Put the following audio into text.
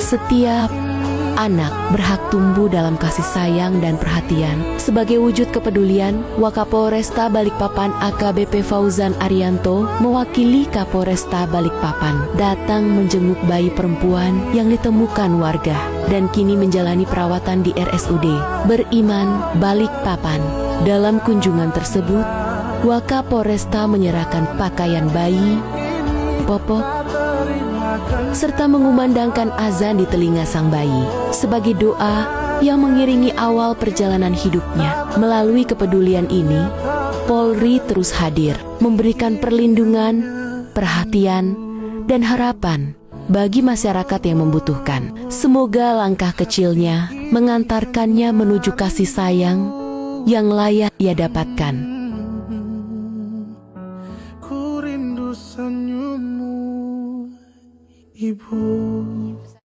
Setiap anak berhak tumbuh dalam kasih sayang dan perhatian. Sebagai wujud kepedulian, Wakapolresta Balikpapan AKBP Fauzan Arianto mewakili Kapolresta Balikpapan datang menjenguk bayi perempuan yang ditemukan warga dan kini menjalani perawatan di RSUD Beriman Balikpapan. Dalam kunjungan tersebut, Wakapolresta menyerahkan pakaian bayi, popok, serta mengumandangkan azan di telinga sang bayi sebagai doa yang mengiringi awal perjalanan hidupnya. Melalui kepedulian ini, Polri terus hadir, memberikan perlindungan, perhatian, dan harapan bagi masyarakat yang membutuhkan. Semoga langkah kecilnya mengantarkannya menuju kasih sayang yang layak ia dapatkan. Ku rindu senyummu, Ibu.